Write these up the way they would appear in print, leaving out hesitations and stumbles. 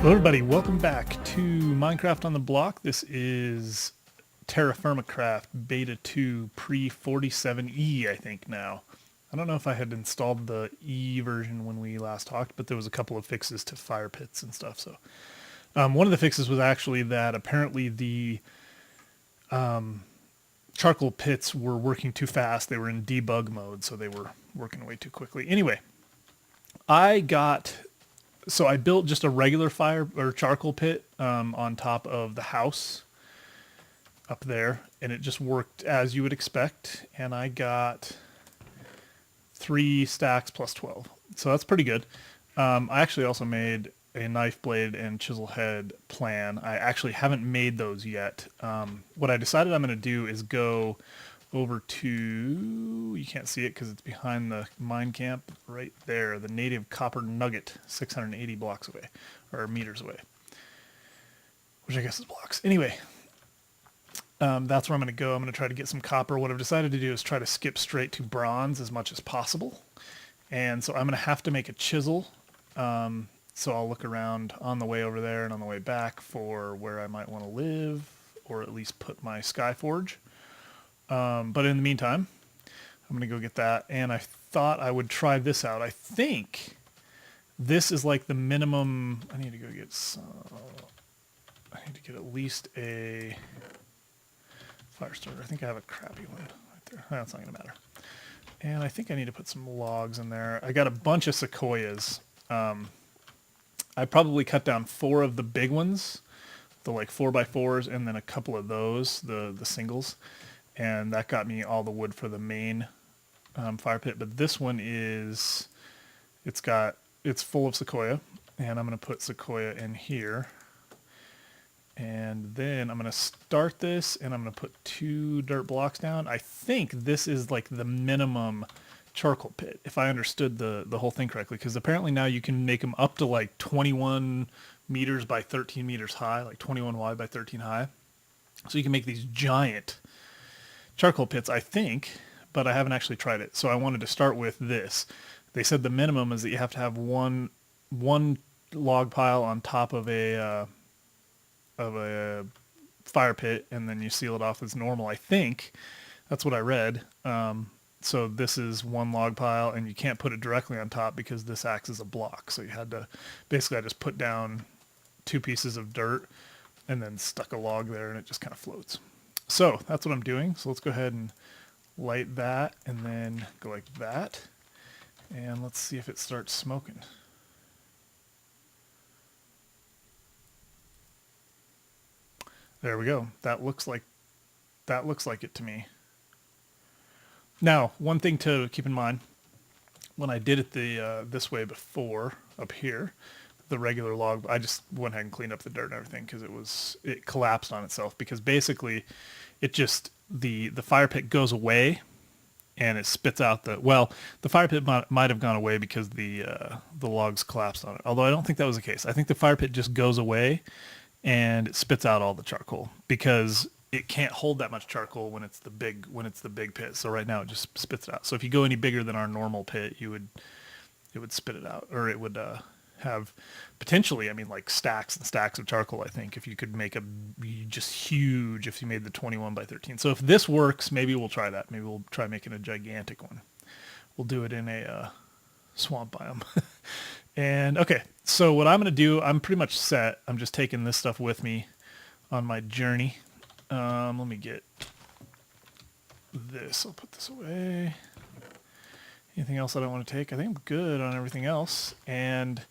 Hello everybody, welcome back to Minecraft on the Block. This is TerraFirmaCraft Beta 2 pre-47E, I think now. I don't know if I had installed the E version when we last talked, but there was a couple of fixes to fire pits and stuff. So one of the fixes was actually that apparently the charcoal pits were working too fast. They were in debug mode, so they were working way too quickly. Anyway, so I built just a regular fire or charcoal pit on top of the house up there, and it just worked as you would expect. And I got 3 stacks plus 12, so that's pretty good. I actually also made a knife blade and chisel head plan. I actually haven't made those yet. What I decided I'm going to do is go over to, you can't see it because it's behind the mine camp right there, the native copper nugget, 680 blocks away, or meters away, which I guess is blocks. Anyway, that's where I'm going to go. I'm going to try to get some copper. What I've decided to do is try to skip straight to bronze as much as possible. And so I'm going to have to make a chisel. So I'll look around on the way over there and on the way back for where I might want to live, or at least put my Skyforge. But in the meantime, I'm going to go get that. And I thought I would try this out. I think this is like the minimum. I need to go get some. I need to get at least a fire starter. I think I have a crappy one right there. That's not going to matter. And I think I need to put some logs in there. I got a bunch of sequoias. I probably cut down 4 of the big ones, the like 4x4s, and then a couple of those, the singles. And that got me all the wood for the main fire pit. But this one is, it's full of sequoia, and I'm going to put sequoia in here. And then I'm going to start this, and I'm going to put 2 dirt blocks down. I think this is like the minimum charcoal pit, if I understood the whole thing correctly, because apparently now you can make them up to like 21 meters by 13 meters high, like 21 wide by 13 high. So you can make these giant charcoal pits, I think, but I haven't actually tried it. So I wanted to start with this. They said the minimum is that you have to have one log pile on top of a fire pit, and then you seal it off as normal. I think that's what I read. So this is 1 log pile, and you can't put it directly on top because this acts as a block. So you had to, basically I just put down 2 pieces of dirt and then stuck a log there, and it just kind of floats. So that's what I'm doing. So let's go ahead and light that, and then go like that. And let's see if it starts smoking. There we go. That looks like it to me. Now, one thing to keep in mind, when I did it this way before, up here, the regular log, I just went ahead and cleaned up the dirt and everything because it collapsed on itself, because basically it just, the fire pit goes away and it spits out the fire pit might have gone away because the logs collapsed on it. Although I don't think that was the case. I think the fire pit just goes away and it spits out all the charcoal because it can't hold that much charcoal when it's the big pit. So right now it just spits it out. So if you go any bigger than our normal pit, it would spit it out, or it would have potentially, I mean, like stacks and stacks of charcoal. I think if you could make just huge, if you made the 21 by 13. So if this works, maybe we'll try that. Maybe we'll try making a gigantic one. We'll do it in a swamp biome. And okay, so what I'm going to do, I'm pretty much set. I'm just taking this stuff with me on my journey. Let me get this. I'll put this away. Anything else I don't want to take? I think I'm good on everything else. And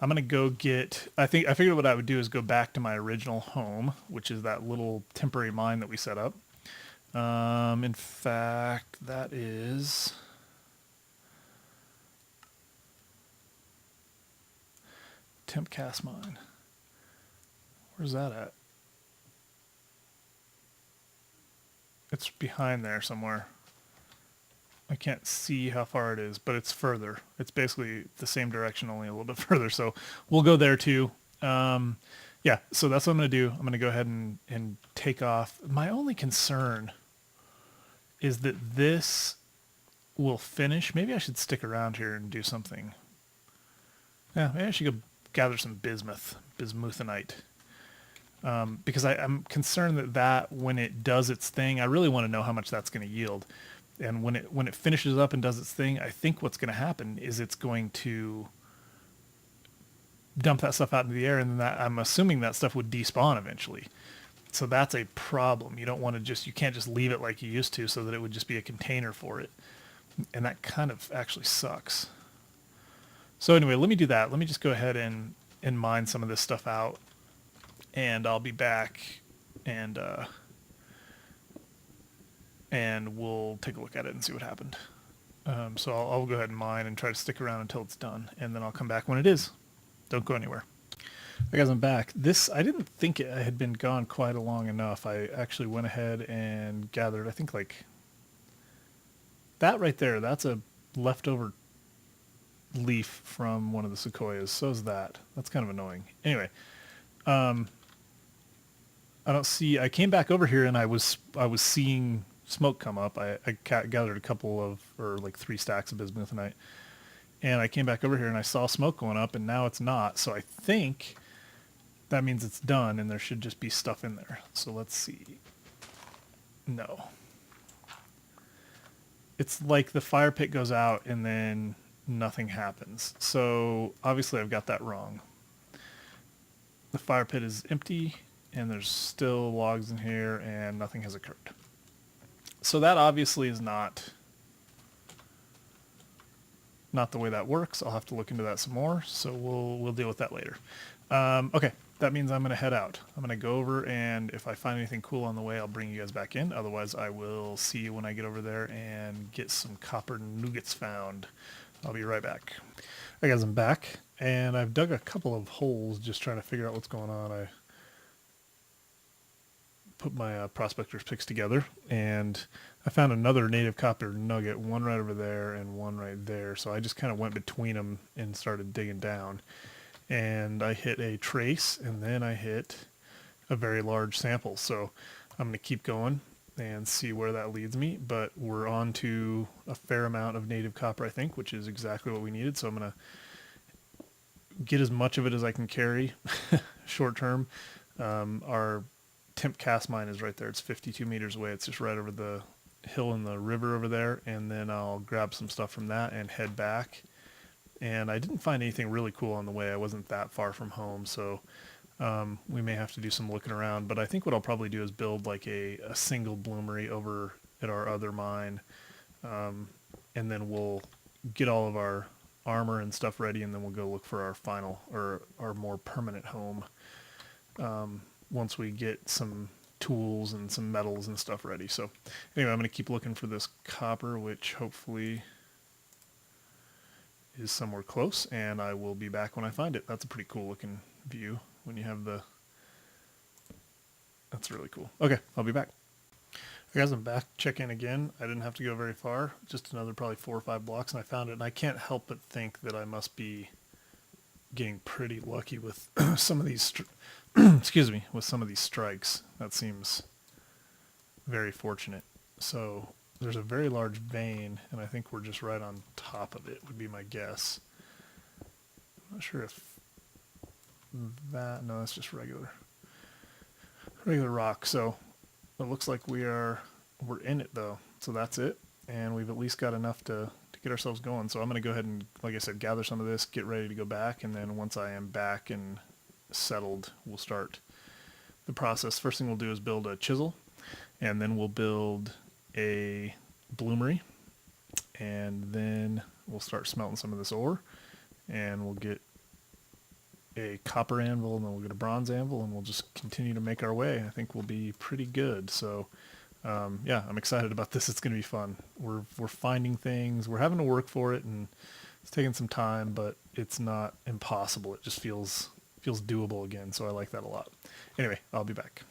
I'm going to go get, I figured what I would do is go back to my original home, which is that little temporary mine that we set up. In fact, that is temp cast mine. Where's that at? It's behind there somewhere. I can't see how far it is, but it's further. It's basically the same direction, only a little bit further. So we'll go there too. Yeah, so that's what I'm going to do. I'm going to go ahead and take off. My only concern is that this will finish. Maybe I should stick around here and do something. Yeah, maybe I should go gather some bismuthinite. Because I'm concerned that when it does its thing, I really want to know how much that's going to yield. And when it finishes up and does its thing, I think what's going to happen is it's going to dump that stuff out into the air, and then I'm assuming that stuff would despawn eventually. So that's a problem. You don't want to you can't just leave it like you used to, so that it would just be a container for it. And that kind of actually sucks. So anyway, let me do that. Let me just go ahead and mine some of this stuff out, and I'll be back, and we'll take a look at it and see what happened. So I'll go ahead and mine and try to stick around until it's done, and then I'll come back when it is. Don't go anywhere. Hey guys, I'm back. I didn't think it had been gone quite long enough. I actually went ahead and gathered, I think like that right there, that's a leftover leaf from one of the sequoias. So is that. That's kind of annoying. Anyway, I came back over here and I was seeing smoke come up. I gathered a couple of, or like 3 stacks of bismuthinite. And I came back over here and I saw smoke going up, and now it's not. So I think that means it's done and there should just be stuff in there. So let's see. No. It's like the fire pit goes out and then nothing happens. So obviously I've got that wrong. The fire pit is empty and there's still logs in here and nothing has occurred. So that obviously is not the way that works. I'll have to look into that some more, so we'll deal with that later. Okay, that means I'm going to head out. I'm going to go over, and if I find anything cool on the way, I'll bring you guys back in. Otherwise, I will see you when I get over there and get some copper nuggets found. I'll be right back. Hey guys, I'm back, and I've dug a couple of holes just trying to figure out what's going on. I put my prospector's picks together, and I found another native copper nugget, one right over there and one right there. So I just kind of went between them and started digging down. And I hit a trace, and then I hit a very large sample. So I'm going to keep going and see where that leads me. But we're on to a fair amount of native copper, I think, which is exactly what we needed. So I'm going to get as much of it as I can carry short term. Our temp cast mine is right there. It's 52 meters away. It's just right over the hill in the river over there, and then I'll grab some stuff from that and head back. And I didn't find anything really cool on the way. I wasn't that far from home, so we may have to do some looking around. But I think what I'll probably do is build like a single bloomery over at our other mine, and then we'll get all of our armor and stuff ready, and then we'll go look for our final, or our more permanent home once we get some tools and some metals and stuff ready. So anyway, I'm going to keep looking for this copper, which hopefully is somewhere close, and I will be back when I find it. That's a pretty cool looking view when you have that's really cool. Okay, I'll be back. Okay, guys, I'm back. Check in again. I didn't have to go very far, just another probably 4 or 5 blocks, and I found it, and I can't help but think that I must be getting pretty lucky with some of these excuse me, with some of these strikes. That seems very fortunate. So there's a very large vein, and I think we're just right on top of it, would be my guess. I'm not sure if no, that's just regular rock. So it looks like we're in it though. So that's it, and we've at least got enough to get ourselves going. So I'm going to go ahead and, like I said, gather some of this, get ready to go back, and then once I am back and settled, we'll start the process. First thing we'll do is build a chisel, and then we'll build a bloomery, and then we'll start smelting some of this ore, and we'll get a copper anvil, and then we'll get a bronze anvil, and we'll just continue to make our way. I think we'll be pretty good. So yeah, I'm excited about this. It's going to be fun. We're finding things. We're having to work for it, and it's taking some time, but it's not impossible. It just feels doable again, so I like that a lot. Anyway, I'll be back.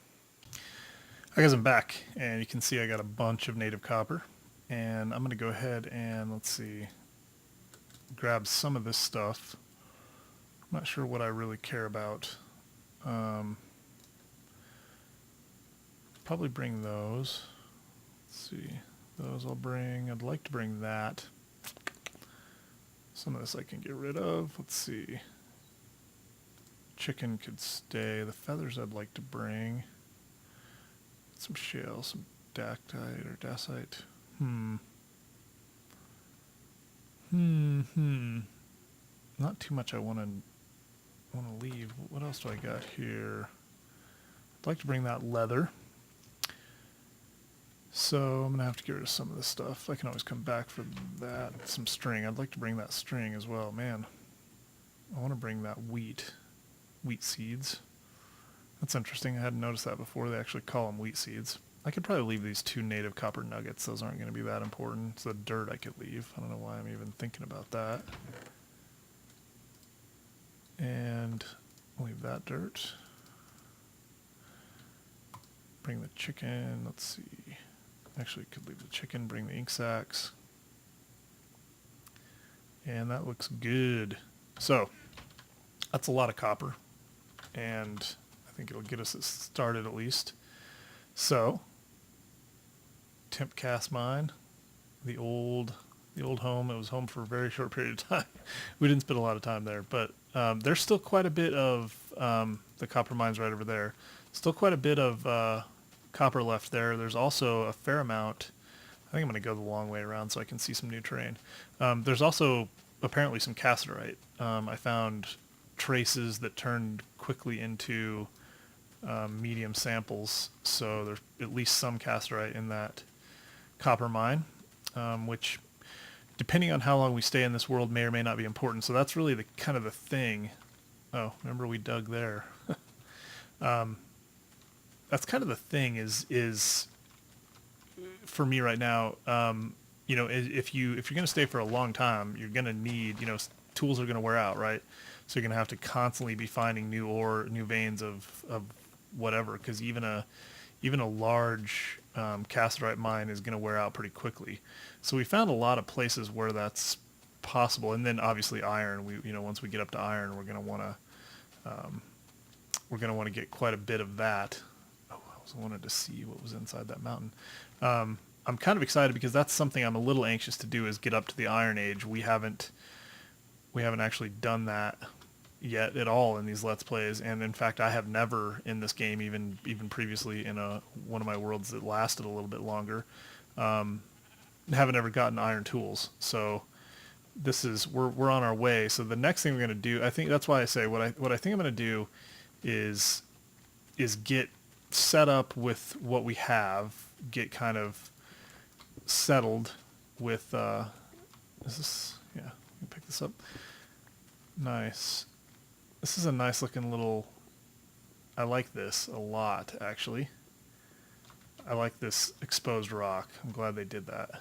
I guess I'm back, and you can see I got a bunch of native copper, and I'm going to go ahead and, let's see, grab some of this stuff. I'm not sure what I really care about. Probably bring those. Let's see, those I'll bring. I'd like to bring that. Some of this I can get rid of. Let's see. chicken could stay. The feathers I'd like to bring. Some shale, some dactite or dacite. Not too much I want to leave. What else do I got here? I'd like to bring that leather. So I'm going to have to get rid of some of this stuff. I can always come back for that. Some string. I'd like to bring that string as well. Man, I want to bring that wheat seeds. That's interesting. I hadn't noticed that before. They actually call them wheat seeds. I could probably leave these 2 native copper nuggets. Those aren't going to be that important. It's the dirt I could leave. I don't know why I'm even thinking about that. And leave that dirt. Bring the chicken. Let's see. Actually, could leave the chicken. Bring the ink sacs. And that looks good. So, that's a lot of copper. And I think it'll get us started at least. So, temp cast mine, the old home. It was home for a very short period of time. We didn't spend a lot of time there, but there's still quite a bit of the copper mines right over there. Still quite a bit of copper left there. There's also a fair amount. I think I'm going to go the long way around so I can see some new terrain. There's also apparently some cassiterite. I found traces that turned quickly into medium samples, so there's at least some cassiterite in that copper mine, which, depending on how long we stay in this world, may or may not be important. So that's really the kind of the thing. Oh, remember we dug there. That's kind of the thing is for me right now. You know, if you're going to stay for a long time, you're going to need, you know, tools are going to wear out, right? So you're going to have to constantly be finding new ore, new veins of whatever, because even a large cassiterite mine is going to wear out pretty quickly. So we found a lot of places where that's possible, and then obviously iron. Once we get up to iron, we're going to want to get quite a bit of that. Oh, I wanted to see what was inside that mountain. I'm kind of excited because that's something I'm a little anxious to do, is get up to the Iron Age. We haven't actually done that yet at all in these Let's Plays, and in fact I have never in this game, even previously in one of my worlds that lasted a little bit longer, haven't ever gotten iron tools. So this is we're on our way. So the next thing we're going to do, I think that's why I say what I think I'm going to do is get set up with what we have, get kind of settled with is this, yeah, let me pick this up. Nice. This is a nice looking little, I like this a lot, actually. I like this exposed rock. I'm glad they did that.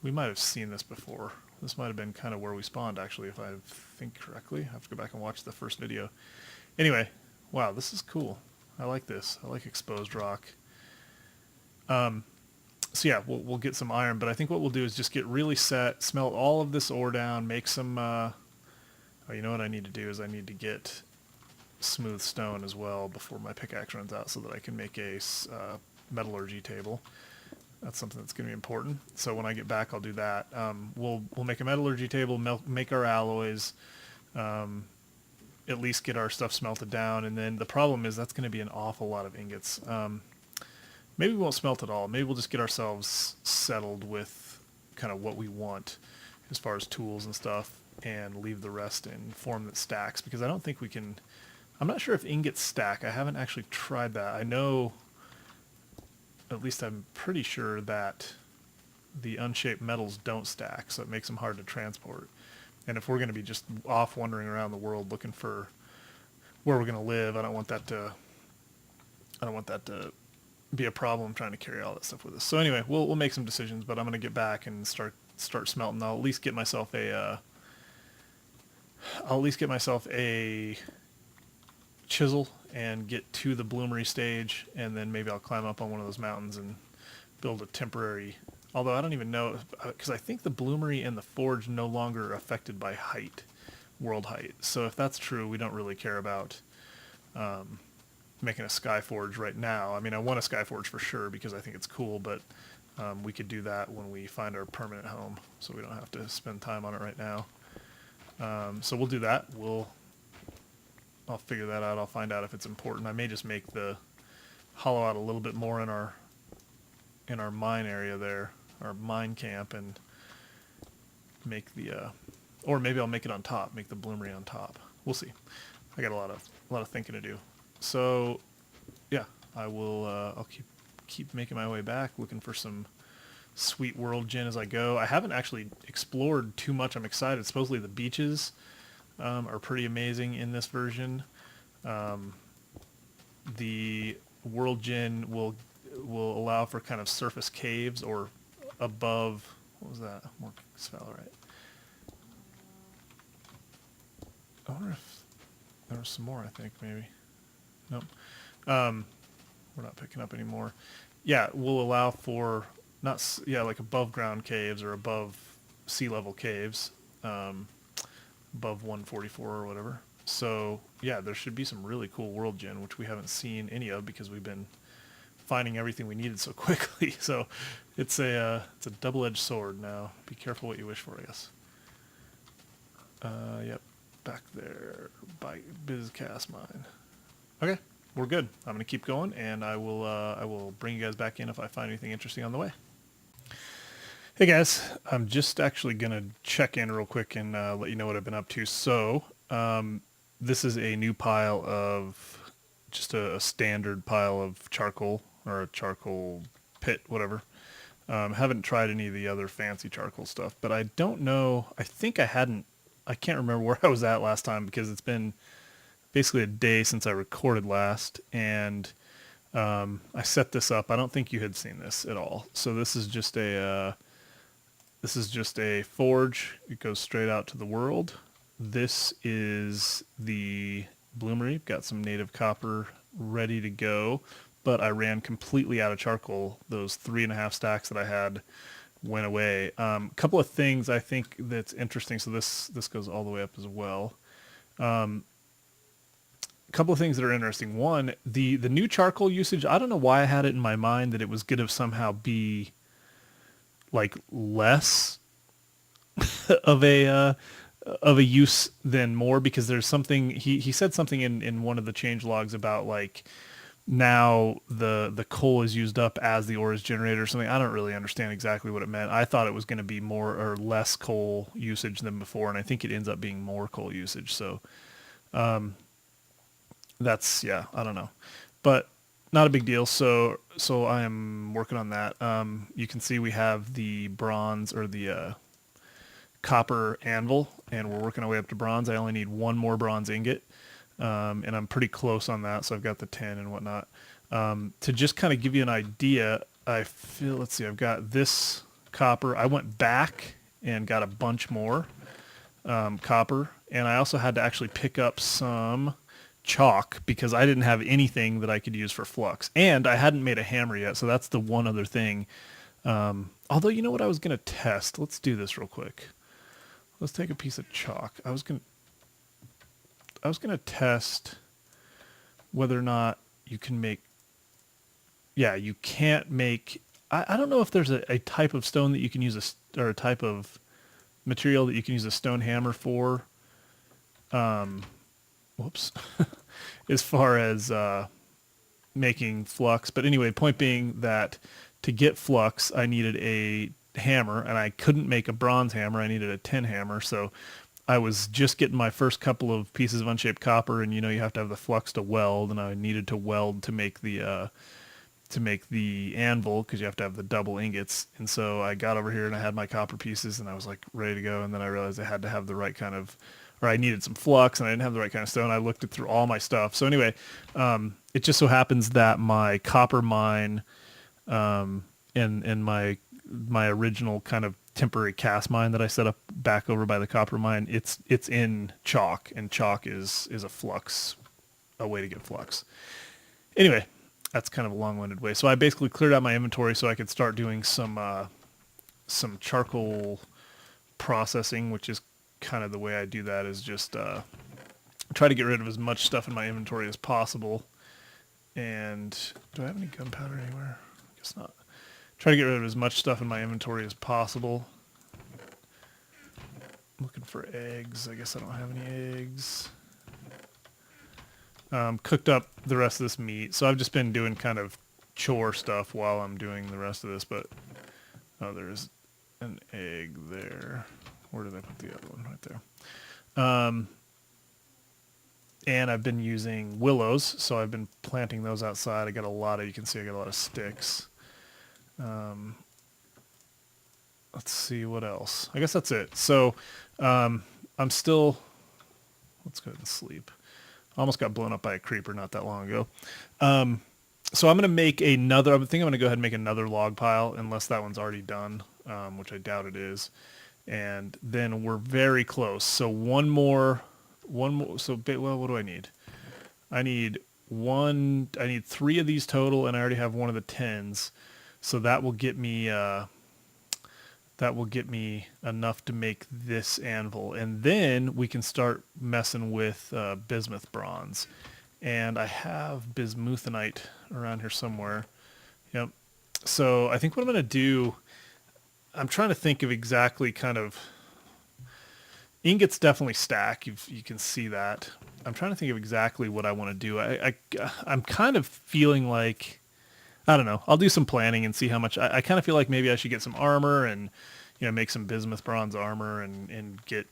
We might have seen this before. This might have been kind of where we spawned, actually, if I think correctly. I have to go back and watch the first video. Anyway, wow, this is cool. I like this. I like exposed rock. So yeah, we'll get some iron, but I think what we'll do is just get really set, smelt all of this ore down, make some, oh, you know what I need to do is I need to get smooth stone as well before my pickaxe runs out so that I can make a metallurgy table. That's something that's going to be important. So when I get back, I'll do that. We'll make a metallurgy table, make our alloys, at least get our stuff smelted down, and then the problem is that's going to be an awful lot of ingots. Maybe we won't smelt at all. Maybe we'll just get ourselves settled with kind of what we want as far as tools and stuff, and leave the rest in form that stacks, because I don't think we can... I'm not sure if ingots stack. I haven't actually tried that. I know, at least I'm pretty sure that the unshaped metals don't stack, so it makes them hard to transport. And if we're going to be just off wandering around the world looking for where we're going to live, I don't want that to be a problem trying to carry all that stuff with us. So anyway, we'll make some decisions, but I'm going to get back and start smelting. I'll at least get myself a chisel and get to the bloomery stage, and then maybe I'll climb up on one of those mountains and build a temporary, although I don't even know, because I think the bloomery and the forge no longer are affected by height, world height. So if that's true, we don't really care about making a sky forge right now. I mean, I want a sky forge for sure because I think it's cool, but we could do that when we find our permanent home, so we don't have to spend time on it right now. So we'll do that. We'll I'll figure that out. I'll find out if it's important. I may just make the hollow out a little bit more in our mine area there, our mine camp, and make the or maybe I'll make it on top, make the bloomery on top. We'll see. I got a lot of thinking to do. So yeah, I will I'll keep making my way back, looking for some sweet world gin as I go. I haven't actually explored too much. I'm excited. Supposedly the beaches are pretty amazing in this version. The world gin will allow for kind of surface caves or above. What was that? More sphalerite. I wonder if there was some more. I think maybe. Nope. We're not picking up anymore. Yeah, will allow for like above ground caves or above sea level caves, above 144 or whatever. So yeah, there should be some really cool world gin, which we haven't seen any of because we've been finding everything we needed so quickly. So it's a double-edged sword now. Be careful what you wish for, I guess. Yep, back there by BizCast Mine. Okay, we're good. I'm gonna keep going, and I will bring you guys back in if I find anything interesting on the way. Hey guys, I'm just actually gonna check in real quick and let you know what I've been up to. So this is a new pile of just a standard pile of charcoal, or a charcoal pit, whatever. Haven't tried any of the other fancy charcoal stuff, but I don't know. I can't remember where I was at last time because it's been basically a day since I recorded last, and I set this up. I don't think you had seen this at all. So this is just a forge. It goes straight out to the world. This is the bloomery. Got some native copper ready to go, but I ran completely out of charcoal. Those 3.5 stacks that I had went away. Couple of things I think that's interesting. So this goes all the way up as well. Couple of things that are interesting. One, the new charcoal usage. I don't know why I had it in my mind that it was going to somehow be like less of a use than more, because there's something he said something in one of the change logs about like now the coal is used up as the ore is generated or something. I don't really understand exactly what it meant. I thought it was going to be more or less coal usage than before, and I think it ends up being more coal usage. So that's, yeah, I don't know, but not a big deal. So I am working on that. You can see we have the bronze or the copper anvil, and we're working our way up to bronze. I only need one more bronze ingot, and I'm pretty close on that. So I've got the 10 and whatnot. To just kind of give you an idea, let's see, I've got this copper. I went back and got a bunch more copper, and I also had to actually pick up some chalk because I didn't have anything that I could use for flux, and I hadn't made a hammer yet. So that's the one other thing. Although, you know what I was going to test? Let's do this real quick. Let's take a piece of chalk. I was going to test whether or not you can make, yeah, you can't make, I don't know if there's a type of stone that you can use or a type of material that you can use a stone hammer for. Whoops. As far as making flux. But anyway, point being that to get flux, I needed a hammer, and I couldn't make a bronze hammer. I needed a tin hammer. So I was just getting my first couple of pieces of unshaped copper, and you know you have to have the flux to weld, and I needed to weld to make the anvil because you have to have the double ingots. And so I got over here and I had my copper pieces, and I was like ready to go. And then I realized I had to have the right kind of, or I needed some flux, and I didn't have the right kind of stone. I looked through all my stuff. So anyway, it just so happens that my copper mine, and my original kind of temporary cast mine that I set up back over by the copper mine, it's in chalk, and chalk is a way to get flux. Anyway, that's kind of a long-winded way. So I basically cleared out my inventory so I could start doing some charcoal processing, which is kind of the way I do that, is just try to get rid of as much stuff in my inventory as possible. And do I have any gunpowder anywhere? I guess not. Try to get rid of as much stuff in my inventory as possible. I'm looking for eggs. I guess I don't have any eggs. cooked up the rest of this meat. So I've just been doing kind of chore stuff while I'm doing the rest of this. But oh, there's an egg there. Where did I put the other one? Right there. And I've been using willows, so I've been planting those outside. I got a lot of, you can see I got a lot of sticks. Let's see what else. I guess that's it. So I'm still, let's go ahead and sleep. Almost got blown up by a creeper not that long ago. So I'm going to make another, I think I'm going to go ahead and make another log pile, unless that one's already done, which I doubt it is. And then we're very close. So one more, so, well, what do I need? I need 3 of these total, and I already have one of the 10s. So that will get me, enough to make this anvil. And then we can start messing with bismuth bronze. And I have bismuthinite around here somewhere. Yep. So I think what I'm going to do, I'm trying to think of exactly kind of, ingots definitely stack. You can see that. I'm trying to think of exactly what I want to do. I'm kind of feeling like, I don't know. I'll do some planning and see how much. I kind of feel like maybe I should get some armor and, make some bismuth bronze armor and get,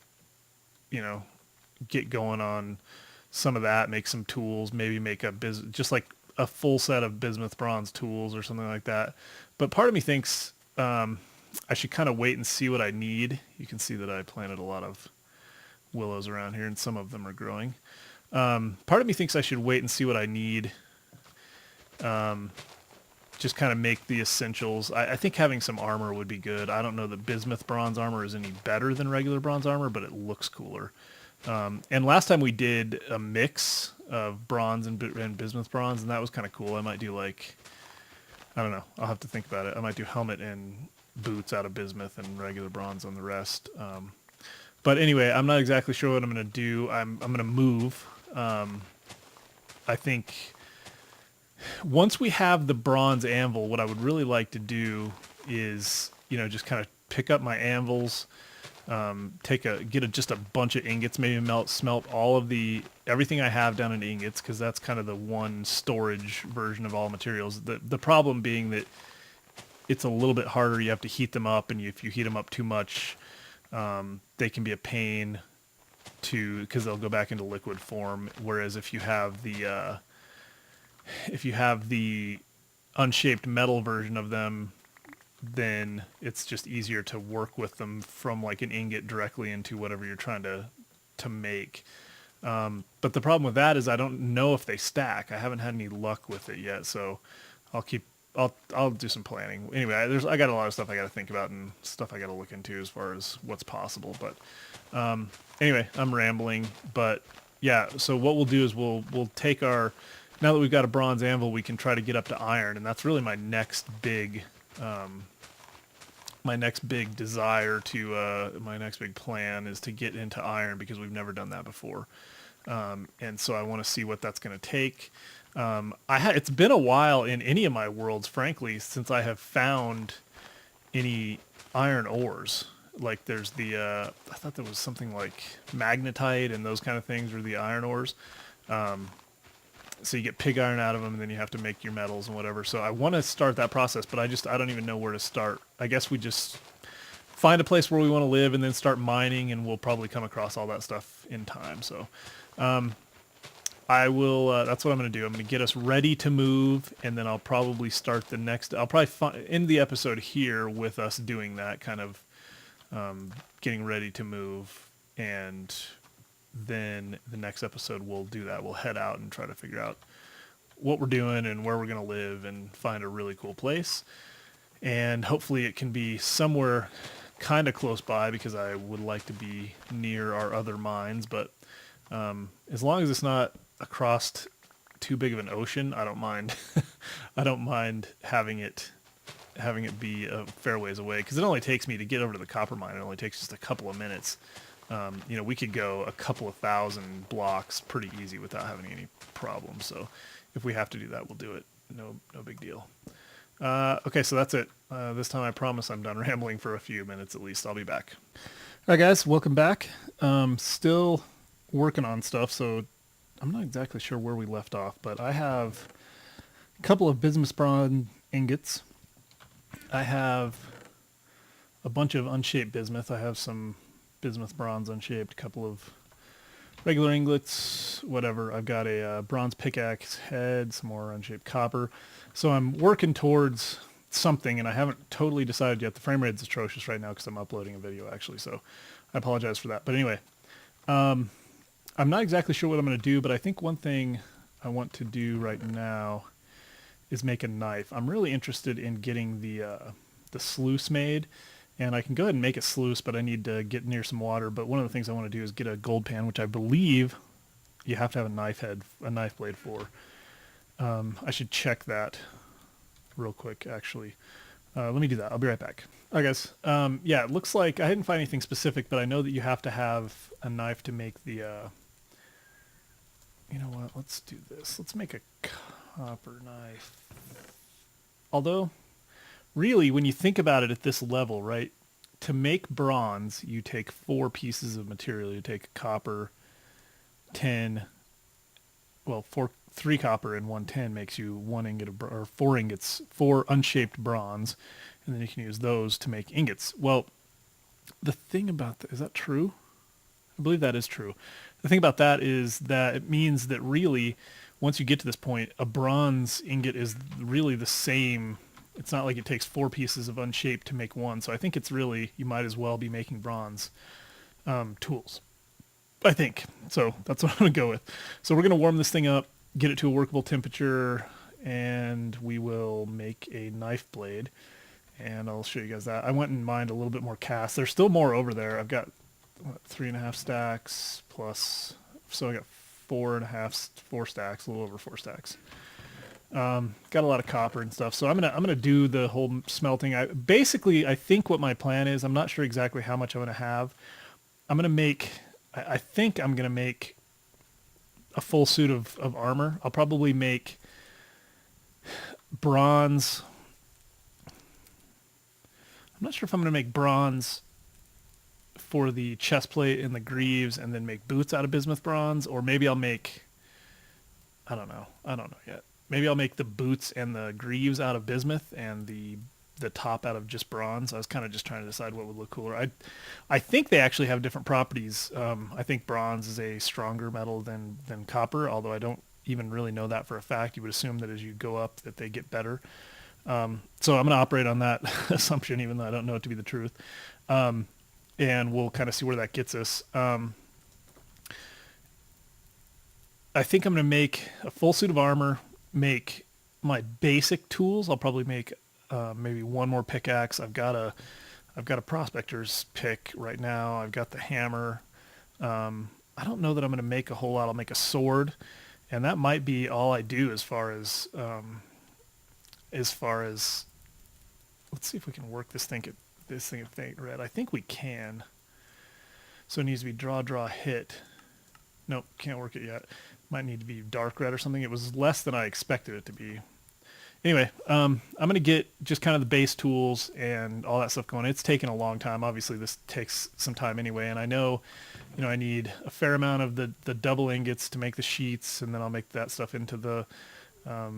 get going on some of that. Make some tools. Maybe make just like a full set of bismuth bronze tools or something like that. But part of me thinks I should kind of wait and see what I need. You can see that I planted a lot of willows around here, and some of them are growing. Part of me thinks I should wait and see what I need. Just kind of make the essentials. I think having some armor would be good. I don't know that bismuth bronze armor is any better than regular bronze armor, but it looks cooler. And last time we did a mix of bronze and bismuth bronze, and that was kind of cool. I might do like, I don't know. I'll have to think about it. I might do helmet and boots out of bismuth and regular bronze on the rest. But anyway, I'm not exactly sure what I'm going to do. I'm going to move. I think once we have the bronze anvil, what I would really like to do is, just kind of pick up my anvils, get just a bunch of ingots, maybe smelt all of everything I have down in ingots, because that's kind of the one storage version of all materials. The problem being that it's a little bit harder. You have to heat them up, and if you heat them up too much, they can be a pain because they'll go back into liquid form. Whereas if you have the unshaped metal version of them, then it's just easier to work with them from like an ingot directly into whatever you're trying to make. But the problem with that is I don't know if they stack. I haven't had any luck with it yet, so I'll do some planning. Anyway, I got a lot of stuff I got to think about and stuff I got to look into as far as what's possible. But anyway, I'm rambling. But yeah, so what we'll do is we'll take now that we've got a bronze anvil, we can try to get up to iron, and that's really my next big desire to my next big plan is to get into iron, because we've never done that before. And so I want to see what that's going to take. It's been a while in any of my worlds, frankly, since I have found any iron ores. Like there's I thought there was something like magnetite and those kind of things were the iron ores. So you get pig iron out of them, and then you have to make your metals and whatever. So I want to start that process, but I don't even know where to start. I guess we just find a place where we want to live and then start mining, and we'll probably come across all that stuff in time. So I will, that's what I'm going to do. I'm going to get us ready to move, and then I'll probably start I'll probably end the episode here with us doing that, kind of getting ready to move, and then the next episode we'll do that. We'll head out and try to figure out what we're doing and where we're going to live and find a really cool place. And hopefully it can be somewhere kind of close by, because I would like to be near our other mines. But as long as it's not across too big of an ocean, I don't mind. I don't mind having it be a fair ways away, because it only takes me to get over to the copper mine. It only takes just a couple of minutes. We could go a couple of thousand blocks pretty easy without having any problems. So if we have to do that, we'll do it. No big deal. Okay, so that's it. This time I promise I'm done rambling for a few minutes at least. I'll be back. All right, guys, welcome back. Still working on stuff, so I'm not exactly sure where we left off, but I have a couple of bismuth bronze ingots. I have a bunch of unshaped bismuth. I have some bismuth bronze unshaped, a couple of regular ingots, whatever. I've got a bronze pickaxe head, some more unshaped copper. So I'm working towards something, and I haven't totally decided yet. The frame rate is atrocious right now because I'm uploading a video, actually, so I apologize for that. But anyway, I'm not exactly sure what I'm going to do, but I think one thing I want to do right now is make a knife. I'm really interested in getting the sluice made, and I can go ahead and make a sluice, but I need to get near some water. But one of the things I want to do is get a gold pan, which I believe you have to have a knife blade for. I should check that real quick, actually. Let me do that. I'll be right back. All right, guys. Yeah, it looks like I didn't find anything specific, but I know that you have to have a knife to make the... you know what? Let's do this. Let's make a copper knife. Although, really, when you think about it at this level, right, to make bronze, you take 4 pieces of material. You take copper, tin, well, 3 copper and 1 tin makes you 1 ingot of, or 4 ingots, 4 unshaped bronze, and then you can use those to make ingots. Well, the thing about that, is that true? I believe that is true. The thing about that is that it means that really, once you get to this point, a bronze ingot is really the same. It's not like it takes 4 pieces of unshaped to make 1. So I think it's really, you might as well be making bronze tools. I think. So that's what I'm going to go with. So we're going to warm this thing up, get it to a workable temperature, and we will make a knife blade. And I'll show you guys that. I went and mined a little bit more cast. There's still more over there. I've got 3.5 stacks plus, so I got 4 stacks, a little over 4 stacks. Got a lot of copper and stuff, so I'm gonna do the whole smelting. I think what my plan is, I'm not sure exactly how much I'm gonna have. I'm gonna make, I think I'm gonna make a full suit of armor. I'll probably make bronze. I'm not sure if I'm gonna make bronze for the chest plate and the greaves and then make boots out of bismuth bronze, or maybe I'll make, I don't know yet. Maybe I'll make the boots and the greaves out of bismuth and the top out of just bronze. I was kind of just trying to decide what would look cooler. I think they actually have different properties. I think bronze is a stronger metal than copper, although I don't even really know that for a fact. You would assume that as you go up that they get better. So I'm going to operate on that assumption, even though I don't know it to be the truth. And we'll kind of see where that gets us. I think I'm going to make a full suit of armor, make my basic tools. I'll probably make maybe 1 more pickaxe. I've got a prospector's pick right now. I've got the hammer. I don't know that I'm going to make a whole lot. I'll make a sword, and that might be all I do as far as let's see if we can work this thing at faint red. I think we can. So it needs to be draw, hit. Nope, can't work it yet. Might need to be dark red or something. It was less than I expected it to be. Anyway, I'm going to get just kind of the base tools and all that stuff going. It's taken a long time. Obviously, this takes some time anyway, and I know, I need a fair amount of the double ingots to make the sheets, and then I'll make that stuff into the, I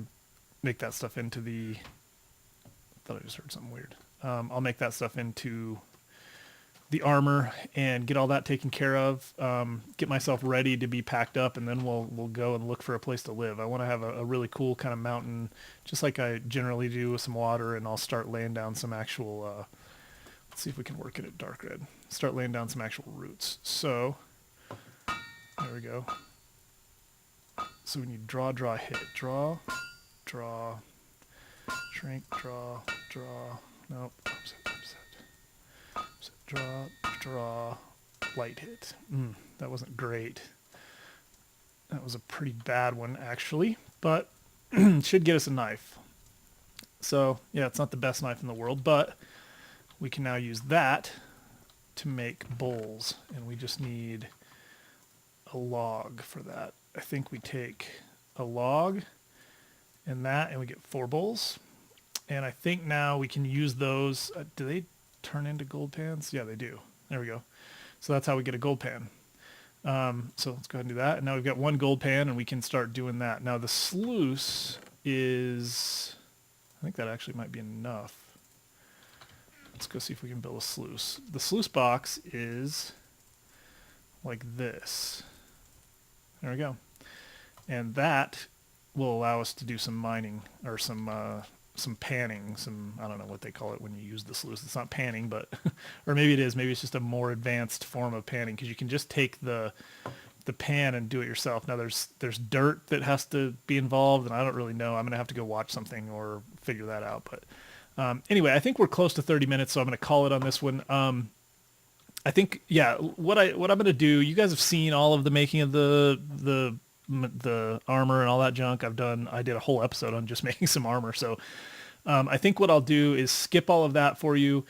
thought I just heard something weird. I'll make that stuff into the armor and get all that taken care of, get myself ready to be packed up, and then we'll go and look for a place to live. I want to have a really cool kind of mountain, just like I generally do, with some water, and I'll start laying down some actual, let's see if we can work it at dark red. Start laying down some actual roots. So, there we go. So we need draw, hit. Draw, shrink, draw. Nope, draw, light hit. That wasn't great. That was a pretty bad one, actually, but should get us a knife. So, yeah, it's not the best knife in the world, but we can now use that to make bowls, and we just need a log for that. I think we take a log and that, and we get 4 bowls. And I think now we can use those. Do they turn into gold pans? Yeah, they do. There we go. So that's how we get a gold pan. So let's go ahead and do that. And now we've got one gold pan, and we can start doing that. Now the sluice is, I think that actually might be enough. Let's go see if we can build a sluice. The sluice box is like this. There we go. And that will allow us to do some mining, or some panning, I don't know what they call it when you use the sluice. It's not panning, but, or maybe it is. Maybe it's just a more advanced form of panning, because you can just take the pan and do it yourself. Now there's dirt that has to be involved, and I don't really know. I'm gonna have to go watch something or figure that out. But anyway, I think we're close to 30 minutes, so I'm gonna call it on this one. I think, yeah, what I'm gonna do. You guys have seen all of the making of the armor and all that junk. I did a whole episode on just making some armor. So I think what I'll do is skip all of that for you.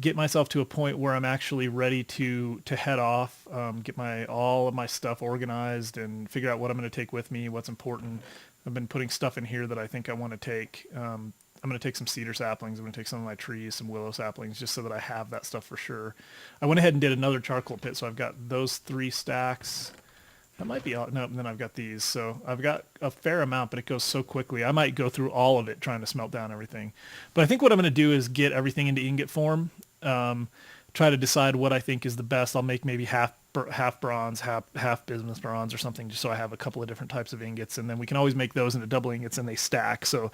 Get myself to a point where I'm actually ready to head off, get all of my stuff organized and figure out what I'm going to take with me, what's important. I've been putting stuff in here that I think I want to take. I'm going to take some cedar saplings. I'm going to take some of my trees, some willow saplings, just so that I have that stuff for sure. I went ahead and did another charcoal pit, so I've got those 3 stacks. That might be all. No, and then I've got these. So I've got a fair amount, but it goes so quickly. I might go through all of it trying to smelt down everything. But I think what I'm going to do is get everything into ingot form. Try to decide what I think is the best. I'll make maybe half bronze, half bismuth bronze or something, just so I have a couple of different types of ingots. And then we can always make those into double ingots, and they stack. So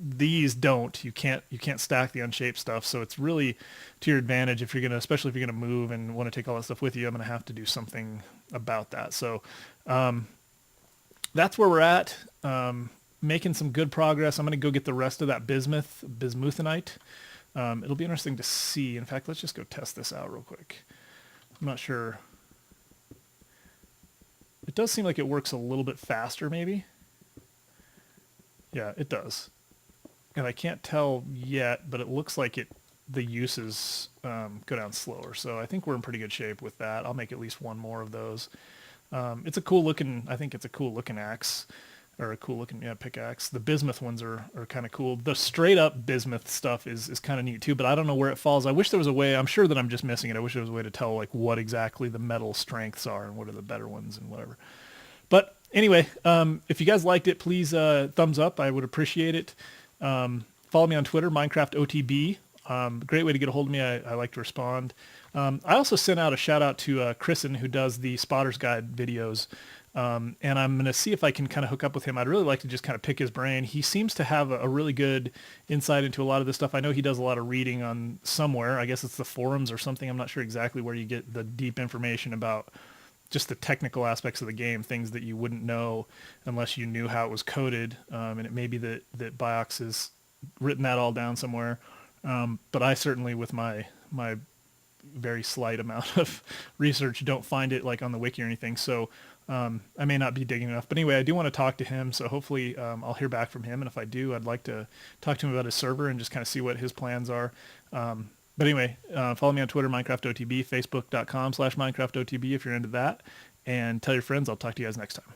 these don't. You can't stack the unshaped stuff. So it's really to your advantage if you're gonna, especially if you're gonna move and want to take all that stuff with you. I'm gonna have to do something about that. So that's where we're at. Making some good progress. I'm gonna go get the rest of that bismuthenite. It'll be interesting to see. In fact, let's just go test this out real quick. I'm not sure. It does seem like it works a little bit faster, maybe. Yeah, it does. And I can't tell yet, but it looks like the uses go down slower. So I think we're in pretty good shape with that. I'll make at least one more of those. It's a cool looking, I think it's a cool looking axe, or a cool looking pickaxe. The bismuth ones are kind of cool. The straight up bismuth stuff is kind of neat too, but I don't know where it falls. I wish there was a way. I'm sure that I'm just missing it. I wish there was a way to tell like what exactly the metal strengths are and what are the better ones and whatever. But anyway, if you guys liked it, please thumbs up. I would appreciate it. Follow me on Twitter, Minecraft OTB. Great way to get a hold of me. I like to respond. I also sent out a shout out to Chrisen, who does the Spotter's Guide videos. And I'm going to see if I can kind of hook up with him. I'd really like to just kind of pick his brain. He seems to have a really good insight into a lot of this stuff. I know he does a lot of reading on somewhere. I guess it's the forums or something. I'm not sure exactly where you get the deep information about just the technical aspects of the game, things that you wouldn't know unless you knew how it was coded. And it may be that Biox has written that all down somewhere. But I certainly, with my very slight amount of research, don't find it like on the wiki or anything. So I may not be digging enough. But anyway, I do want to talk to him. So hopefully I'll hear back from him. And if I do, I'd like to talk to him about his server and just kind of see what his plans are. But anyway, follow me on Twitter, MinecraftOTB, Facebook.com/MinecraftOTB if you're into that. And tell your friends. I'll talk to you guys next time.